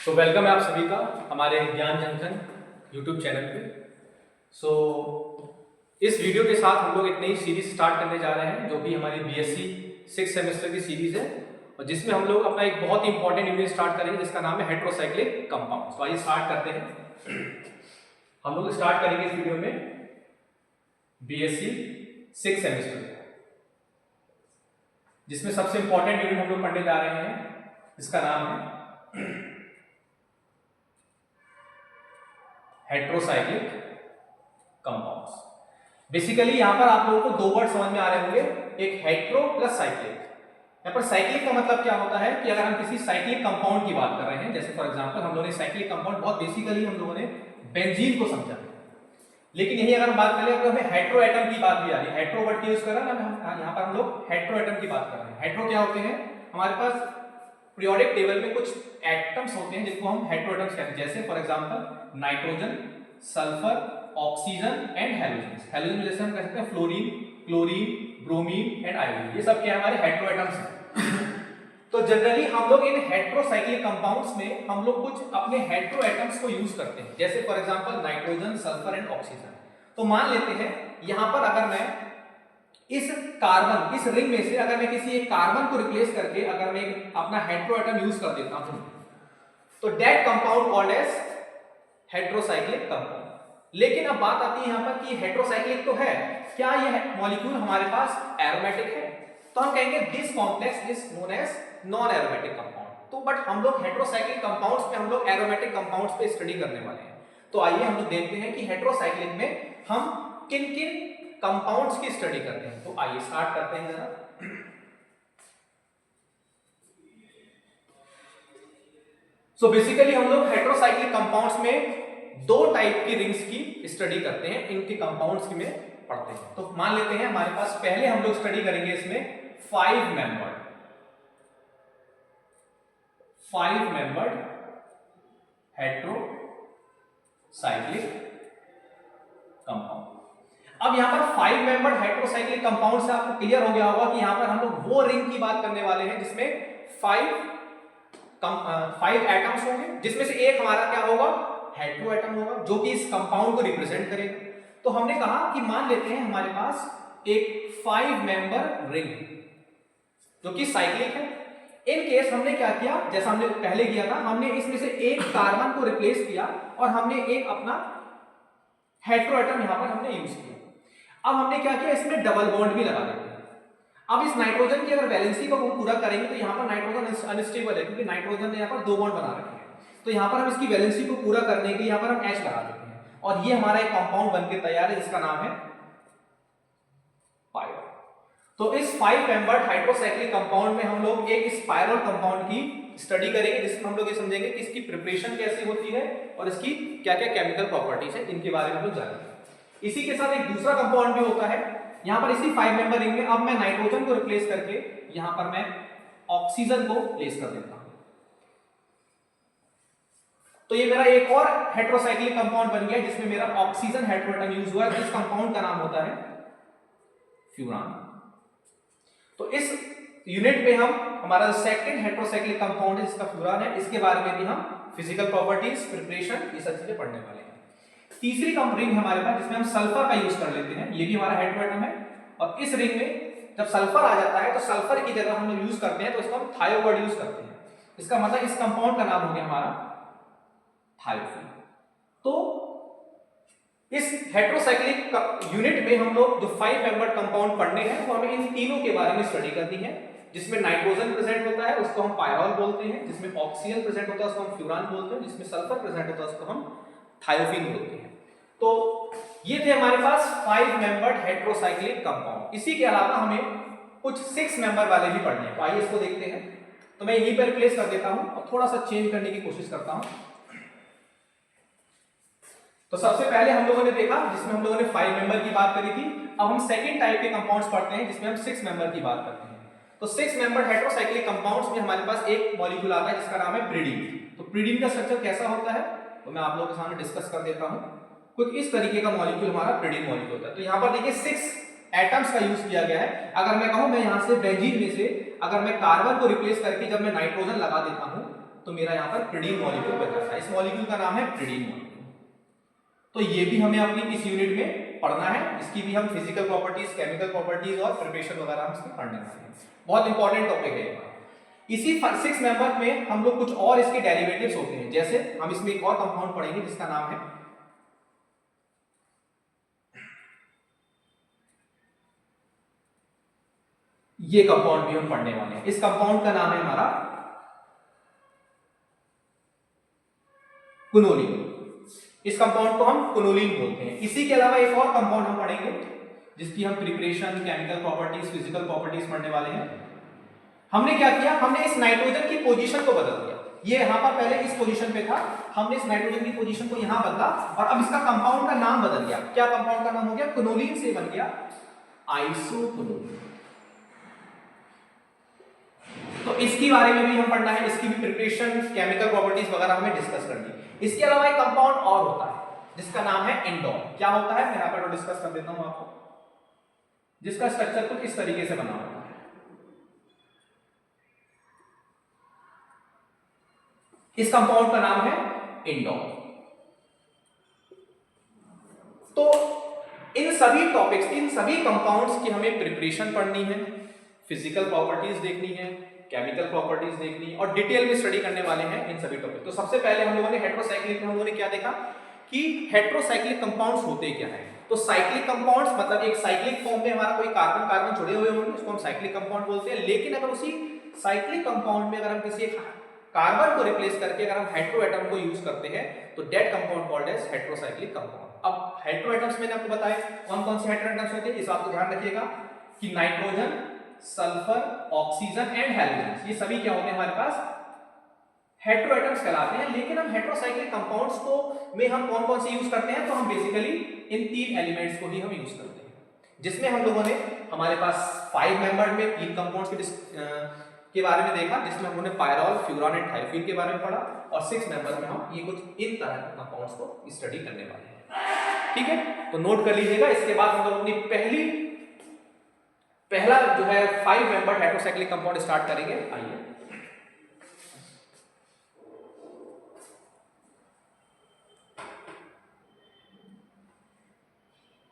तो वेलकम है आप सभी का हमारे ज्ञान जंक्शन यूट्यूब चैनल पे। इस वीडियो के साथ हम लोग एक नई सीरीज स्टार्ट करने जा रहे हैं जो कि हमारी बीएससी 6 सेमेस्टर की सीरीज है और जिसमें हम लोग अपना एक बहुत ही इंपॉर्टेंट यूनिट स्टार्ट करेंगे जिसका नाम है हेट्रोसाइक्लिक कंपाउंड्स। तो आइए स्टार्ट करते हैं। हम लोग स्टार्ट करेंगे इस वीडियो में बीएससी 6 सेमेस्टर जिसमें सबसे इंपॉर्टेंट यूनिट हम लोग पढ़ने जा रहे हैं जिसका नाम है हेट्रोसाइक्लिक कंपाउंड्स। बेसिकली यहां पर आप लोगों को दो वर्ड समझ में आ रहे होंगे, एक हेट्रो प्लस साइक्लिक। यहां पर साइक्लिक का मतलब क्या होता है कि अगर हम किसी साइक्लिक कंपाउंड की बात कर रहे हैं, जैसे फॉर एग्जांपल हम लोगों ने साइक्लिक कंपाउंड बहुत बेसिकली हम लोगों ने बेंजीन को समझा, लेकिन यही अगर हम बात करें तो हमें हेट्रो एटम की बात भी आ रही है। हेट्रो वर्ड यूज कर रहे हैं हम यहां पर हम लोग हेट्रो एटम की बात कर रहे हैं। हेट्रो क्या होते हैं, हमारे पास पीरियोडिक टेबल में कुछ एटम्स होते हैं जिनको हम हेट्रो एटम्स कहते हैं, जैसे for example nitrogen, sulphur, oxygen and halogen. Halogen जैसे हम कह सकते हैं fluorine, chlorine, bromine and iodine, ये सब क्या है हमारे हेट्रो एटम्स हैं। तो जनरली हम लोग इन हेट्रोसाइक्लिक कंपाउंड्स में हम लोग कुछ अपने हेट्रो एटम्स को यूज करते हैं, जैसे for example nitrogen, sulphur and oxygen. तो मान लेते हैं यहां पर अगर मैं इस कार्बन, इस रिंग में से अगर मैं किसी एक कार्बन को रिप्लेस करके अगर मैं अपना हेट्रो एटम यूज कर देता हूं तो that compound called as heterocyclic compound. लेकिन अब बात आती है यहां पर कि हेट्रोसाइक्लिक तो है, क्या यह मॉलिक्यूल हमारे पास एरोमेटिक है? तो हम कहेंगे this complex is known as non aromatic compound. तो बट हम लोग हेट्रोसाइक्लिक कंपाउंड्स पे हम लोग एरोमेटिक कंपाउंड्स पे स्टडी करने वाले हैं। तो आइए हम लोग देखते हैं कि हेट्रोसाइक्लिक में हम किन किन कंपाउंड्स की स्टडी करते हैं। तो आइए स्टार्ट करते हैं जरा। सो बेसिकली हम लोग हेट्रोसाइक्लिक कंपाउंड्स में दो टाइप की रिंग्स की स्टडी करते हैं, इनके कंपाउंड्स की में पढ़ते हैं। तो मान लेते हैं हमारे पास पहले हम लोग स्टडी करेंगे इसमें 5 मेंबर्ड हेट्रोसाइक्लिक कंपाउंड। अब यहां पर 5 मेंबर्ड हेट्रोसाइक्लिक कंपाउंड से आपको क्लियर हो गया होगा कि यहां पर हम लोग वो रिंग की बात करने वाले हैं जिसमें 5 एटम्स होंगे, जिसमें से एक हमारा क्या होगा, हेट्रो एटम होगा जो कि इस कंपाउंड को रिप्रेजेंट करेगा। तो हमने कहा कि मान लेते हैं हमारे पास एक 5 मेंबर रिंग जो कि साइक्लिक है। इन केस हमने क्या किया, जैसा हमने पहले किया था, हमने इसमें से एक कार्बन को रिप्लेस किया और हमने एक अपना हेट्रो एटम यहां पर हमने यूज किया। अब हमने क्या किया, इसमें डबल बॉन्ड भी लगा देते हैं। अब इस नाइट्रोजन की अगर वैलेंसी को हम पूरा करेंगे तो यहां पर नाइट्रोजन अनस्टेबल है क्योंकि नाइट्रोजन ने यहां पर 2 बॉन्ड बना रखे हैं। तो यहां पर हम इसकी वैलेंसी को पूरा करने के लिए यहां पर हम H लगा देते हैं और ये हमारा एक कंपाउंड बनके तैयार है जिसका नाम है पायरोल। तो इस 5 मेंबर्ड हाइड्रोसाइक्लिक कंपाउंड में हम लोग एक स्पाइरल कंपाउंड की स्टडी करेंगे जिसमें हम लोग ये समझेंगे कि इसकी प्रिपरेशन कैसी होती है और इसकी क्या-क्या केमिकल प्रॉपर्टीज है, इनके बारे में हम लोग जानेंगे। इसी के साथ एक दूसरा कंपाउंड भी होता है यहां पर इसी 5 मेंबर रिंग में। अब मैं नाइट्रोजन को रिप्लेस करके यहां पर मैं ऑक्सीजन को प्लेस कर देता हूं, तो ये मेरा एक और हेट्रोसाइक्लिक कंपाउंड बन गया जिसमें मेरा ऑक्सीजन हेट्रो एटम यूज हुआ है। इस कंपाउंड का नाम होता है फ्यूरान। तो इस यूनिट में हम हमारा सेकंड हेट्रोसाइक्लिक कंपाउंड है जिसका फ्यूरान है, इसके बारे में भी हम फिजिकल प्रॉपर्टीज, प्रिपरेशन, ये सब चीजें पढ़ने वाले हैं। तीसरी रिंग हमारे पास जिसमें हम सल्फर का यूज कर लेते हैं, ये भी हमारा हेट्रो एटम है और इस रिंग में जब सल्फर आ जाता है तो सल्फर की जगह हम लोग यूज करते हैं तो इसको हम थायो वर्ड यूज करते हैं। इसका मतलब इस कंपाउंड का नाम हो गया हमारा थायोफिन। तो इस हेट्रोसाइक्लिक यूनिट में हम लोग जो 5 मेंबर्ड कंपाउंड पढ़ने हैं वो हमें इन तीनों के बारे में स्टडी करनी है। जिसमें नाइट्रोजन प्रेजेंट होता है उसको हम पायरोल बोलते हैं, जिसमें ऑक्सीजन प्रेजेंट होता है उसको हम फ्यूरान बोलते हैं, जिसमें सल्फर प्रेजेंट होता है उसको हम थायोफिन बोलते हैं। तो ये थे हमारे पास 5 मेंबर्ड हेट्रोसाइक्लिक कंपाउंड। इसी के अलावा हमें कुछ 6 मेंबर वाले भी पढ़ने हैं, तो आइए इसको देखते हैं। तो मैं यहीं पर रिप्लेस कर देता हूं और थोड़ा सा चेंज करने की कोशिश करता हूं। तो सबसे पहले हम लोगों ने देखा जिसमें हम लोगों ने 5 मेंबर की बात करी थी। अब हम सेकंड टाइप के कंपाउंड्स पढ़ते हैं जिसमें हम 6 मेंबर की बात करते हैं। तो 6 मेंबर हेट्रोसाइक्लिक कंपाउंड्स में हमारे पास एक मॉलिक्यूल आता है जिसका नाम है प्रिडीन। तो प्रिडीन का स्ट्रक्चर कैसा होता है तो मैं आप लोगों के सामने डिस्कस कर देता हूं। कुछ इस तरीके का मॉलिक्यूल हमारा प्रिडीन मॉलिक्यूल होता है। तो यहां पर देखिए 6 एटम्स का यूज किया गया है। अगर मैं कहूं मैं यहां से बेंजीन में से अगर मैं कार्बन को रिप्लेस करके जब मैं नाइट्रोजन लगा देता हूं तो मेरा यहाँ पर प्रिडीन मॉलिक्यूल बन जाता है। इस मॉलिक्यूल का नाम है प्रिडीन मॉलिक्यूल। तो ये भी हमें अपनी इस यूनिट में पढ़ना है। इसकी भी हम फिजिकल प्रॉपर्टीज, केमिकल प्रॉपर्टीज और प्रिपरेशन वगैरह हम इसमें पढ़ने वाले हैं। बहुत इंपॉर्टेंट टॉपिक है ये। इसी 6 मेंबर में हम लोग कुछ और इसके डेरिवेटिव्स होते हैं। जैसे हम इसमें एक और कंपाउंड पढ़ेंगे जिसका नाम है ये कंपाउंड भी हम पढ़ने वाले हैं। इस कंपाउंड का नाम है हमारा क्विनोलिन। इस कंपाउंड को हम क्विनोलिन बोलते हैं। इसी के अलावा एक और कंपाउंड हम पढ़ेंगे जिसकी हम preparation, chemical properties, physical properties पढ़ने वाले हैं। हमने क्या किया, हमने इस नाइट्रोजन की पोजीशन को बदल दिया। ये यहां पर पहले इस पोजीशन पे था, हमने इस नाइट्रोजन की पोजीशन को यहां बदला और अब इसका कंपाउंड का नाम बदल गया। क्या कंपाउंड का नाम हो गया? क्विनोलिन से बन गया आइसोक्विनोलिन। तो इसके बारे में भी हम पढ़ना है, इसकी भी प्रिपरेशन, केमिकल प्रॉपर्टीज वगैरह हमें डिस्कस करनी। इसके अलावा एक कंपाउंड और होता है जिसका नाम है इंडोल। क्या होता है, मैं यहां पर डिस्कस कर देता हूं आपको, जिसका स्ट्रक्चर कुछ इस तरीके से बना होता है। इस कंपाउंड का नाम है इंडोल। तो इन सभी टॉपिक्स, इन सभी कंपाउंड्स की हमें प्रिपरेशन पढ़नी है, फिजिकल प्रॉपर्टीज देखनी है, केमिकल प्रॉपर्टीज देखनी और डिटेल में स्टडी करने वाले हैं इन सभी टॉपिक। तो सबसे पहले हम लोगों ने हेटेरोसाइक्लिक में हम लोगों ने क्या देखा कि हेटेरोसाइक्लिक कंपाउंड्स होते क्या हैं। तो साइक्लिक कंपाउंड्स मतलब एक साइक्लिक फॉर्म में हमारा कोई कार्बन कार्बन जुड़े हुए होंगे, उसको हम साइक्लिक कंपाउंड बोलते हैं। लेकिन अगर उसी साइक्लिक कंपाउंड में अगर हम किसी कार्बन को रिप्लेस करके अगर हम हेटेरो एटम को यूज करते हैं तो that compound called as heterocyclic compound. अब हेटेरो एटम्स मैंने आपको बताया कौन कौन से हेटेरो एटम्स होते हैं, इस बात को ध्यान रखिएगा कि nitrogen, sulphur, oxygen and halogen, ये सभी क्या होते हैं हमारे पास हेटेरो एटम्स कहलाते हैं। लेकिन हम हेटेरोसाइक्लिक कंपाउंड्स को में हम कौन कौन से यूज करते हैं, तो हम बेसिकली इन 3 एलिमेंट्स को ही हम यूज करते हैं, जिसमें हम लोगों ने हमारे पास 5 मेंबर में 3 कंपाउंड्स के बारे में देखा, जिसमें हमने पायरॉल, फ्यूरॉन एंड थायोफिन के बारे में पढ़ा और 6 मेंबर में हम ये कुछ इन तरह के कंपाउंड्स को स्टडी करने वाले हैं। ठीक है, तो नोट कर लीजिएगा। इसके बाद हम लोग अपनी पहला जो है 5 मेंबर हेटेरोसाइक्लिक कंपाउंड स्टार्ट करेंगे। आइए